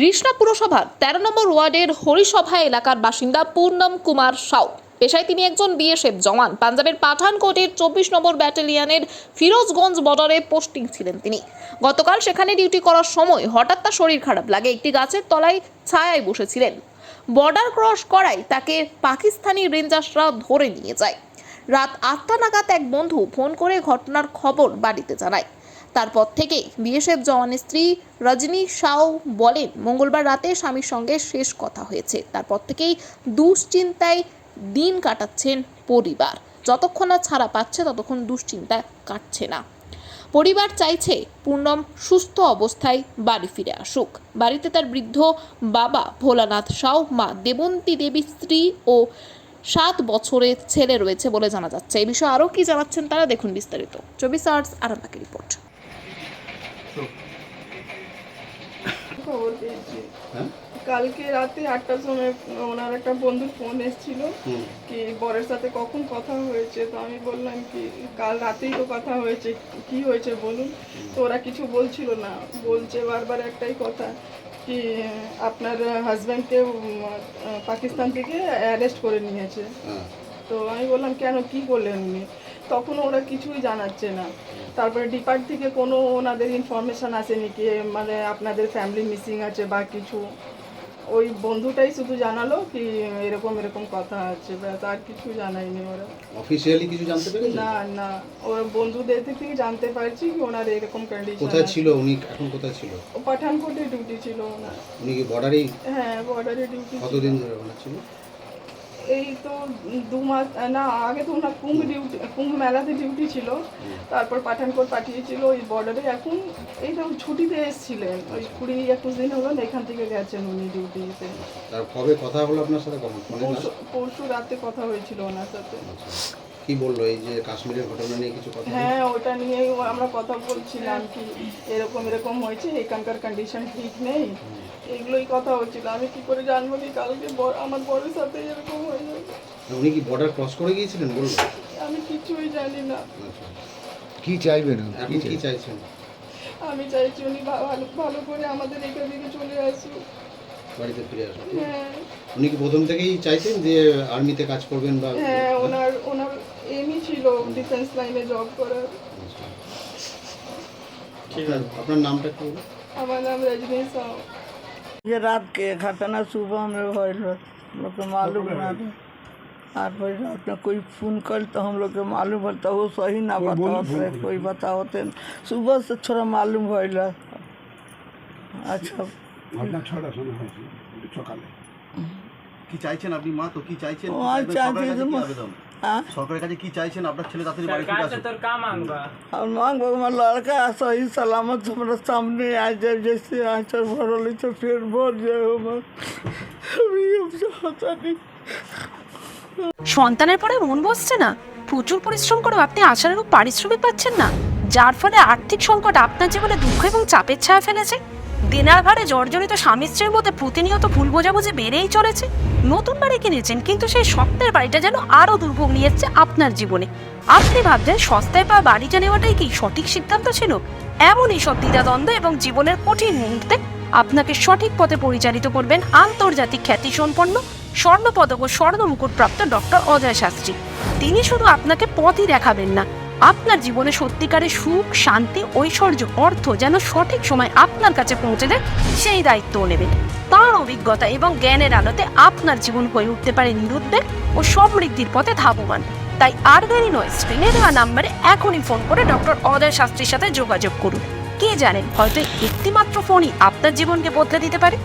রিষড়া পুরসভার ১৩ নম্বর ওয়ার্ডের হরিসভা এলাকার বাসিন্দা পূর্ণম কুমার সাউ। পেশায় তিনি একজন বিএসএফ জওয়ান। পাঞ্জাবের পাঠানকোটের ২৪ নম্বর ব্যাটালিয়নের ফিরোজগঞ্জ বর্ডারে পোস্টিং ছিলেন তিনি। গতকাল সেখানে ডিউটি করার সময় হঠাৎ তার শরীর খারাপ লাগে। একটি গাছের তলায় ছায়ায় বসেছিলেন। বর্ডার ক্রস করায় তাকে পাকিস্তানি রেঞ্জার্সরা ধরে নিয়ে যায়। রাত ৮টা নাগাদ এক বন্ধু ফোন করে ঘটনার খবর বাড়িতে জানায়। তারপর থেকে বিএসএফ জওয়ানের স্ত্রী রজনী সাউ বলেন, মঙ্গলবার রাতে স্বামীর সঙ্গে শেষ কথা হয়েছে। তারপর থেকেই দুশ্চিন্তায় দিন কাটাচ্ছেন পরিবার। যতক্ষণ না ছাড়া পাচ্ছে ততক্ষণ দুশ্চিন্তায় কাটছে না। পরিবার চাইছে পূর্ণম সুস্থ অবস্থায় বাড়ি ফিরে আসুক। বাড়িতে তার বৃদ্ধ বাবা ভোলানাথ সাউ, মা দেবন্তী দেবী, স্ত্রী ও 7 বছরের ছেলে রয়েছে বলে জানা যাচ্ছে। এই বিষয়ে আরও কি জানাচ্ছেন তারা দেখুন বিস্তারিত। 24 আওয়ার্স আরামবাগের রিপোর্ট। খবর পেয়েছি কালকে রাতে 8টার সময় ওনার একটা বন্ধুর ফোন এসেছিল কি বরের সাথে কখন কথা হয়েছে। তো আমি বললাম কি কাল রাতেই তো কথা হয়েছে, কি হয়েছে বলুন। তো ওরা কিছু বলছিল না, বলছে বারবার একটাই কথা কি আপনার হাজব্যান্ডকে পাকিস্তান থেকে অ্যারেস্ট করে নিয়েছে। তো আমি বললাম কেন, কি করলেন উনি? তখন ওরা কিছুই জানাচ্ছে না। তারপরে ডিপার্ট থেকে কোনো ওনাদের ইনফরমেশান আসেনি কি মানে আপনাদের ফ্যামিলি মিসিং আছে বা কিছু। ওই বন্ধুটাই শুধু জানালো কি এরকম এরকম কথা আছে, ব্যাস আর কিছু জানায়নি ওরা। অফিশিয়ালি কিছু জানতে পেরেছেন? না না, ওরা বন্ধুদের থেকে জানতে পারছি কি ওনার এরকম কন্ডিশন। কোথায় ছিল উনি, এখন কোথায় ছিল? পাঠানকোটে ডিউটি ছিল ওনার। উনি কি বর্ডারেই? হ্যাঁ, বর্ডারে ডিউটি। কতদিন ধরে ওনার ছিল? এই তো 2 মাস না, আগে তো ওনার কুম্ভ মেলাতে ডিউটি ছিল, তারপর পাঠানকোট পাঠিয়েছিল ওই বর্ডারে। এখন এই তো ছুটিতে এসেছিলেন, ওই 20-21 দিন হলো এখান থেকে গেছেন উনি ডিউটিতে। তার কবে কথা হলো আপনার সাথে? কখন? পরশু রাতে কথা হয়েছিল ওনার সাথে। কি বললো এই যে কাশ্মীরের ঘটনা নিয়ে কিছু কথা? হ্যাঁ, ওটা নিয়েই আমরা কথা বলছিলাম কি এরকম এরকম হয়েছে, এখানকার কন্ডিশন ঠিক নেই, এগুলোই কথা হচ্ছিল। আমি কি করে জানবো কি কালকে আমার বরের সাথে এরকম হয়ে যাবে। উনি কি বর্ডার ক্রস করে গিয়েছিলেন বললো? আমি কিছুই জানি না। কি চাইবেন এখন? কি চাইছেন? আমি চাইছি উনি ভালো করে আমাদের এখান থেকে চলে আসুক, বাড়িতে ফিরে আসুন। হ্যাঁ। উনি কি প্রথম থেকেই চাইতেন যে আর্মিতে কাজ করবেন বা? হ্যাঁ, ওনার এমই ছিল ডিফেন্স লাইনে জব করার। ঠিক আছে, আপনার নামটা একটু বলুন। আমার नाम रजनी साहू। ये रात के घटना सुबह में भइल लोग के मालूम ना था। 8 बजे रात में कोई फोन कर तो हम लोग के मालूम भल तो वो सही ना बताओ, कोई बताओते सुबह से थोड़ा मालूम भइल। अच्छा, ঘটনা 6টার সময় হয়েছে সকালে। কি চাইছেন আপনি মা? তো কি চাইছেন? সরকারের কাছে কি চাইছেন? আপনার ছেলে তাড়াতাড়ি বাড়ি ফিরে আসুক। और मांग हमारा लड़का सही सलामत हमारे सामने आ जाए, जैसे आँचर भरल तो फिर भर जाए। अभी हम चाहता नहीं। সন্তানের পরে মন বসছে না, প্রচুর পরিশ্রম করেও আপনি আশানুরূপ পারিশ্রমিক পাচ্ছেন না, যার ফলে আর্থিক সংকট আপনার জীবনে দুঃখ এবং চাপের ছায়া ফেলেছে। দেনার ভারে জর্জরিত স্বামী স্ত্রীর মধ্যে প্রতিনিয়ত ভুল বোঝাবুঝি বেড়েই চলেছে। নতুন বাড়ি কিনেছেন কিন্তু সেই স্বপ্নের বাড়িটা যেন আরও দুর্ভোগ নিয়ে এসছে আপনার জীবনে। আপনি ভাবছেন সস্তায় পাওয়া বাড়িটা নেওয়াটাই কি সঠিক সিদ্ধান্ত ছিল? এমনই সব দ্বিধাদ্বন্দ্ব এবং জীবনের কঠিন মুহূর্তে আপনাকে সঠিক পথে পরিচালিত করবেন আন্তর্জাতিক খ্যাতিসম্পন্ন স্বর্ণপদক ও স্বর্ণ মুকুটপ্রাপ্ত ডক্টর অজয় শাস্ত্রী। তিনি শুধু আপনাকে পথই দেখাবেন না, আপনার জীবনে সত্যিকারের সুখ, শান্তি, ঐশ্বর্য, অর্থ যেন সঠিক সময় আপনার কাছে পৌঁছে দেয় সেই দায়িত্বও নেবেন। তাঁর অভিজ্ঞতা এবং জ্ঞানের আলোতে আপনার জীবন হয়ে উঠতে পারে নিরুদ্বেগ ও সমৃদ্ধির পথে ধাবমান। তাই আর দেরি নয়, স্ক্রিনে দেওয়া নাম্বারে এখনই ফোন করে ডক্টর অজয় শাস্ত্রীর সাথে যোগাযোগ করুন। কে জানেন, হয়তো একটিমাত্র ফোনই আপনার জীবনকে বদলে দিতে পারে।